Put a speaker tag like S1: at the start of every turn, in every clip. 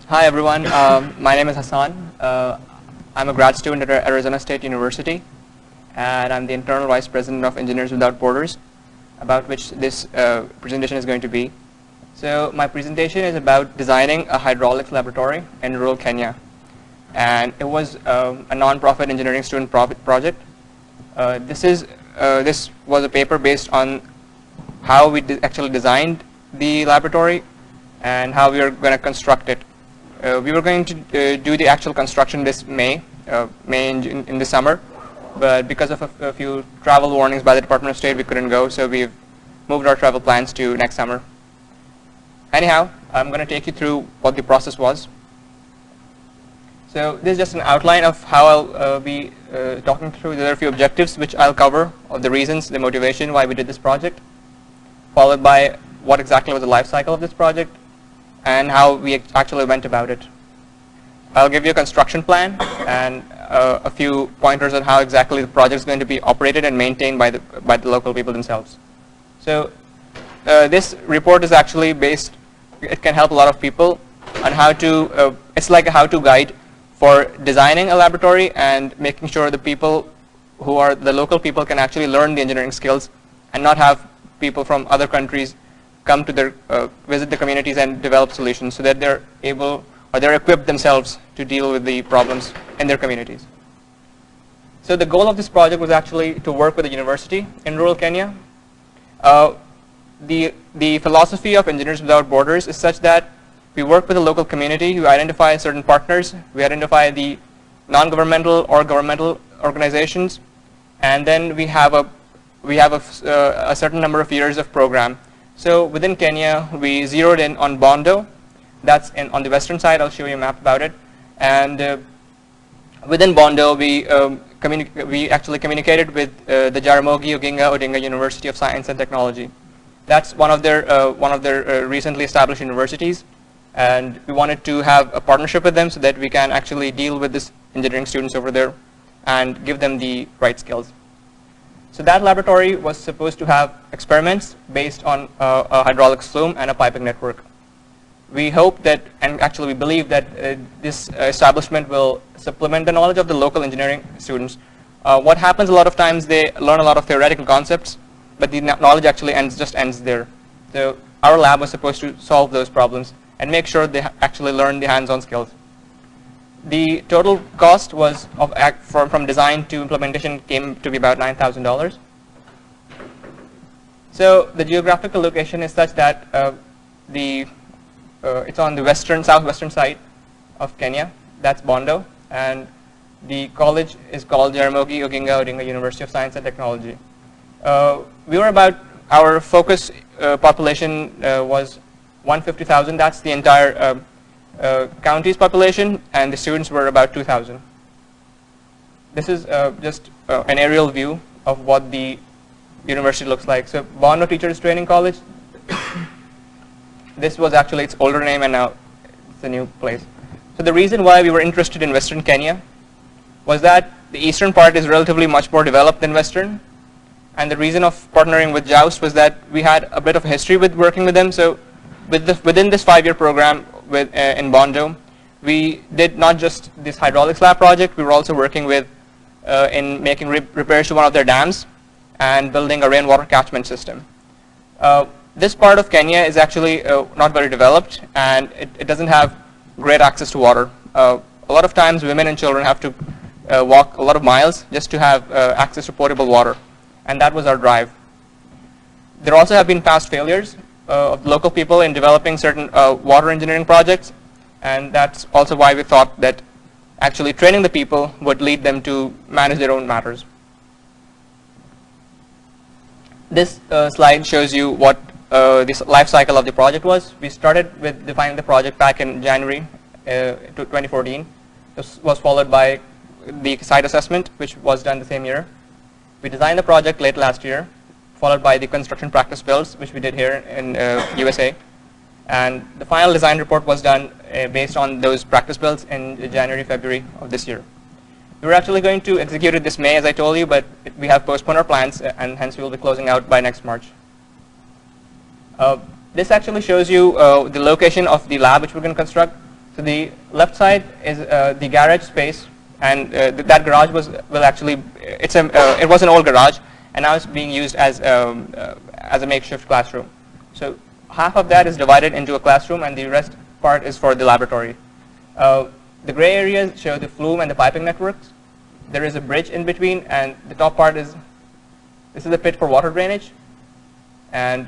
S1: Hi everyone, my name is Hassaan. I'm a grad student at Arizona State University, and I'm the Internal Vice President of Engineers Without Borders, about which this presentation is going to be. So my presentation is about designing a hydraulics laboratory in rural Kenya, and it was a non-profit engineering student project. This was a paper based on how we actually designed the laboratory and how we are going to construct it. We were going to do the actual construction this May in the summer, but because of a few travel warnings by the Department of State, we couldn't go, so we've moved our travel plans to next summer. Anyhow, I'm going to take you through what the process was. So this is just an outline of how I'll be talking through. There are a few objectives which I'll cover, of the reasons, the motivation why we did this project, followed by what exactly was the life cycle of this project, and how we actually went about it. I'll give you a construction plan and a few pointers on how exactly the project is going to be operated and maintained by the local people themselves. So this report is actually based, it can help a lot of people on how to, it's like a how-to guide for designing a laboratory and making sure the people who are the local people can actually learn the engineering skills and not have people from other countries come to their visit the communities and develop solutions, so that they're able, or they're equipped themselves to deal with the problems in their communities. So the goal of this project was actually to work with a university in rural Kenya. The philosophy of Engineers Without Borders is such that we work with the local community, we identify certain partners, we identify the non-governmental or governmental organizations, and then we have a certain number of years of program. So within Kenya, we zeroed in on Bondo. That's on the western side. I'll show you a map about it. And within Bondo, we actually communicated with the Jaramogi Oginga Odinga University of Science and Technology. That's one of their recently established universities, and we wanted to have a partnership with them so that we can actually deal with these engineering students over there and give them the right skills. So that laboratory was supposed to have experiments based on a hydraulics flume and a piping network. We hope that, and actually we believe that this establishment will supplement the knowledge of the local engineering students. What happens a lot of times, they learn a lot of theoretical concepts, but the knowledge actually just ends there. So our lab was supposed to solve those problems and make sure they actually learn the hands-on skills. The total cost was from design to implementation came to be about $9,000. So the geographical location is such that it's on the southwestern side of Kenya. That's Bondo, and the college is called Jaramogi Oginga Odinga University of Science and Technology. Our focus population was 150,000. That's the entire county's population, and the students were about 2,000. This is just an aerial view of what the university looks like. So Bondo Teachers Training College, this was actually its older name, and now it's a new place. So the reason why we were interested in Western Kenya was that the eastern part is relatively much more developed than Western, and the reason of partnering with JOUST was that we had a bit of a history with working with them. So within this 5-year program in Bondo, we did not just this hydraulics lab project, we were also working with in making repairs to one of their dams and building a rainwater catchment system. This part of Kenya is actually not very developed, and it doesn't have great access to water. A lot of times women and children have to walk a lot of miles just to have access to potable water, and that was our drive. There also have been past failures of local people in developing certain water engineering projects, and that's also why we thought that actually training the people would lead them to manage their own matters. This slide shows you what this life cycle of the project was. We started with defining the project back in January 2014. This was followed by the site assessment, which was done the same year. We designed the project late last year, followed by the construction practice builds, which we did here in USA. And the final design report was done based on those practice builds in January, February of this year. We were actually going to execute it this May, as I told you, but we have postponed our plans, and hence we will be closing out by next March. This actually shows you the location of the lab which we're going to construct. So the left side is the garage space, and that garage it was an old garage, and now it's being used as a makeshift classroom. So half of that is divided into a classroom, and the rest part is for the laboratory. The gray areas show the flume and the piping networks. There is a bridge in between, and the top part this is the pit for water drainage, and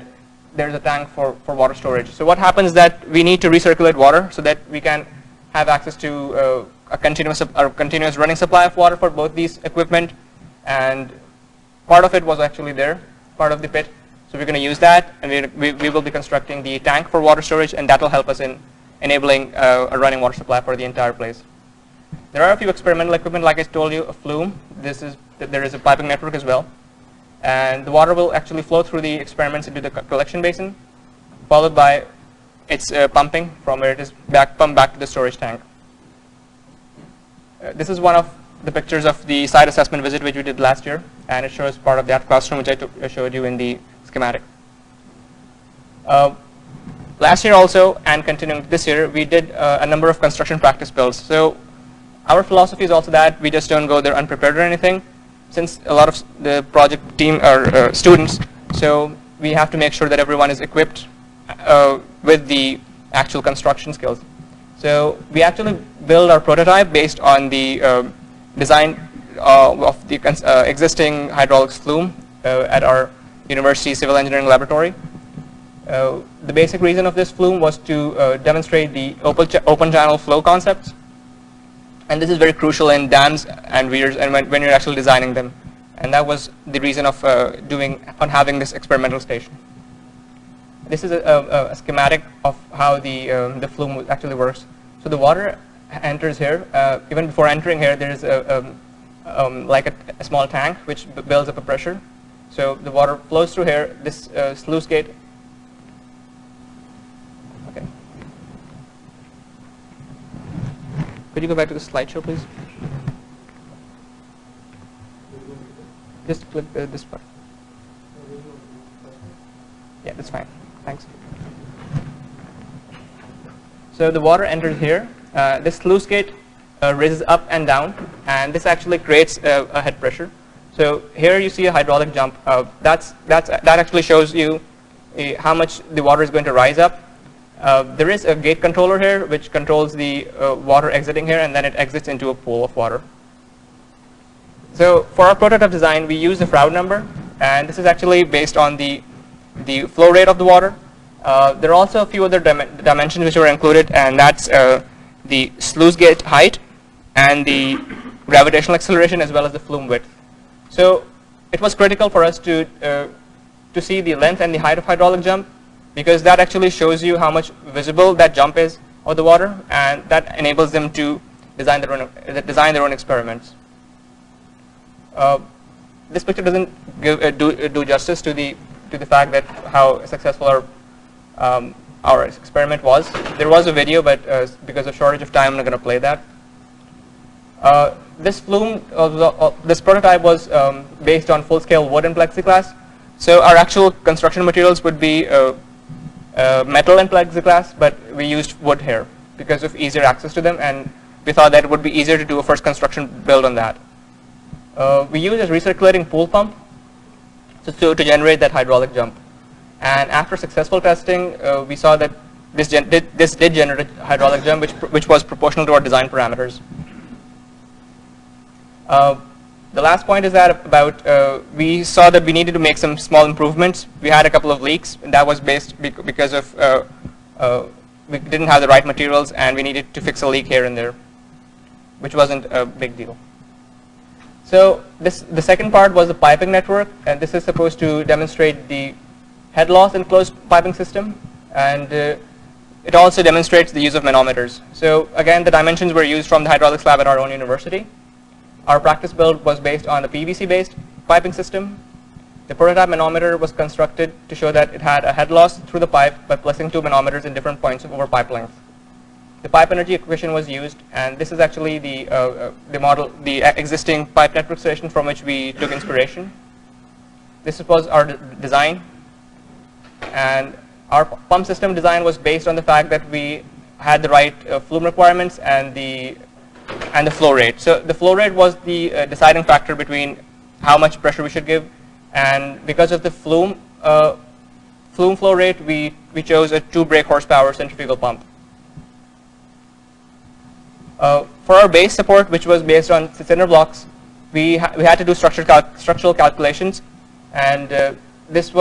S1: there's a tank for water storage. So what happens is that we need to recirculate water so that we can have access to a continuous running supply of water for both these equipment, and part of it was actually there, part of the pit. So we're going to use that, and we will be constructing the tank for water storage, and that will help us in enabling a running water supply for the entire place. There are a few experimental equipment, like I told you, a flume. There is a piping network as well. And the water will actually flow through the experiments into the collection basin, followed by its pumping from where it is pumped back to the storage tank. This is one of the pictures of the site assessment visit which we did last year, and it shows part of that classroom which I showed you in the schematic. Last year also, and continuing this year, we did a number of construction practice builds. So our philosophy is also that we just don't go there unprepared or anything, since a lot of the project team are students. So we have to make sure that everyone is equipped with the actual construction skills. So we actually build our prototype based on the design of the existing hydraulics flume at our university civil engineering laboratory. The basic reason of this flume was to demonstrate the open channel flow concepts, and this is very crucial in dams and weirs and when you're actually designing them, and that was the reason of having this experimental station. This is a schematic of how the flume actually works. So the water enters here. Even before entering here, there is like a small tank which builds up a pressure. So the water flows through here. This sluice gate. Okay. Could you go back to the slideshow, please? Just click this part. Yeah, that's fine. Thanks. So the water enters here. This sluice gate raises up and down, and this actually creates a head pressure. So here you see a hydraulic jump. That actually shows you how much the water is going to rise up. There is a gate controller here which controls the water exiting here, and then it exits into a pool of water. So for our prototype design, we use the Froude number, and this is actually based on the flow rate of the water. There are also a few other dimensions which were included, and that's the sluice gate height and the gravitational acceleration as well as the flume width. So it was critical for us to see the length and the height of hydraulic jump, because that actually shows you how much visible that jump is of the water, and that enables them to design their own experiments. This picture doesn't do justice to the fact that how successful our experiment was. There was a video, but because of shortage of time, I'm not going to play that. This flume, this prototype was based on full-scale wood and plexiglass. So our actual construction materials would be metal and plexiglass, but we used wood here because of easier access to them, and we thought that it would be easier to do a first construction build on that. We used a recirculating pool pump to generate that hydraulic jump. And after successful testing, we saw that this did generate a hydraulic jump, which was proportional to our design parameters. The last point is that we saw that we needed to make some small improvements. We had a couple of leaks, and that was because of we didn't have the right materials, and we needed to fix a leak here and there, which wasn't a big deal. So the second part was the piping network, and this is supposed to demonstrate the head loss in closed piping system, and it also demonstrates the use of manometers. So again, the dimensions were used from the hydraulics lab at our own university. Our practice build was based on a PVC-based piping system. The prototype manometer was constructed to show that it had a head loss through the pipe by placing two manometers in different points over pipe length. The pipe energy equation was used, and this is actually the existing pipe network station from which we took inspiration. This was our design, and our pump system design was based on the fact that we had the right flume requirements and the flow rate. So the flow rate was the deciding factor between how much pressure we should give, and because of the flume flow rate, we chose a 2 brake horsepower centrifugal pump. For our base support, which was based on cinder blocks, we had to do structural calculations, and this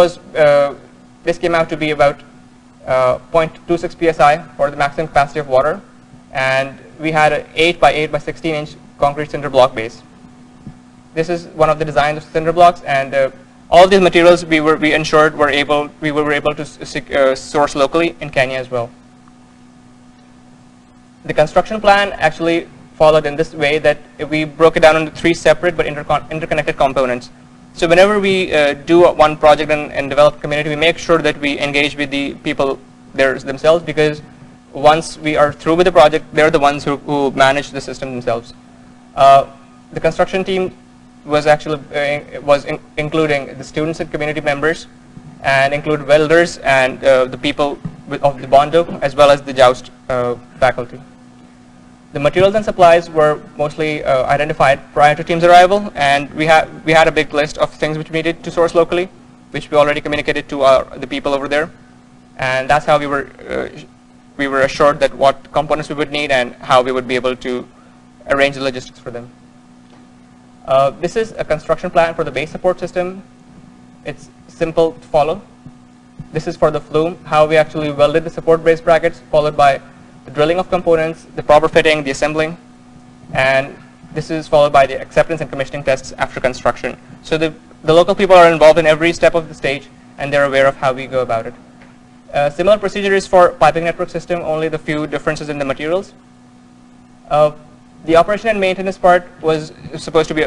S1: came out to be about 0.26 psi for the maximum capacity of water, and we had an 8 by 8 by 16 inch concrete cinder block base. This is one of the designs of cinder blocks, and all of these materials we were able to source locally in Kenya as well. The construction plan actually followed in this way, that we broke it down into 3 separate but interconnected components. So whenever we do one project and develop a community, we make sure that we engage with the people themselves, because once we are through with the project, they're the ones who manage the system themselves. The construction team was actually including the students and community members, and include welders and the people of the Bondo, as well as the Joust faculty. The materials and supplies were mostly identified prior to team's arrival, and we had a big list of things which we needed to source locally, which we already communicated to the people over there, and that's how we were assured that what components we would need and how we would be able to arrange the logistics for them. This is a construction plan for the base support system. It's simple to follow. This is for the flume, how we actually welded the support brace brackets, followed by the drilling of components, the proper fitting, the assembling, and this is followed by the acceptance and commissioning tests after construction. So the local people are involved in every step of the stage, and they're aware of how we go about it. Similar procedure is for piping network system, only the few differences in the materials. The operation and maintenance part was supposed to be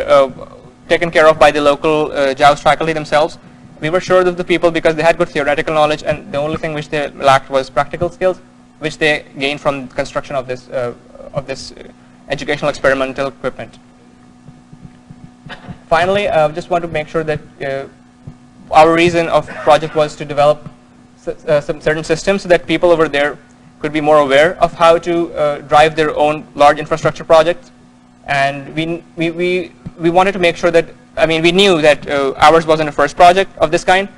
S1: taken care of by the local Joust faculty themselves. We were sure of the people because they had good theoretical knowledge, and the only thing which they lacked was practical skills, which they gained from construction of this educational experimental equipment. Finally, I just want to make sure that our reason of project was to develop some certain systems so that people over there could be more aware of how to drive their own large infrastructure projects. And we wanted to make sure that, I mean, we knew that ours wasn't a first project of this kind,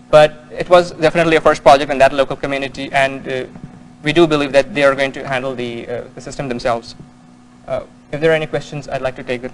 S1: but it was definitely a first project in that local community, and we do believe that they are going to handle the system themselves. If there are any questions, I'd like to take it.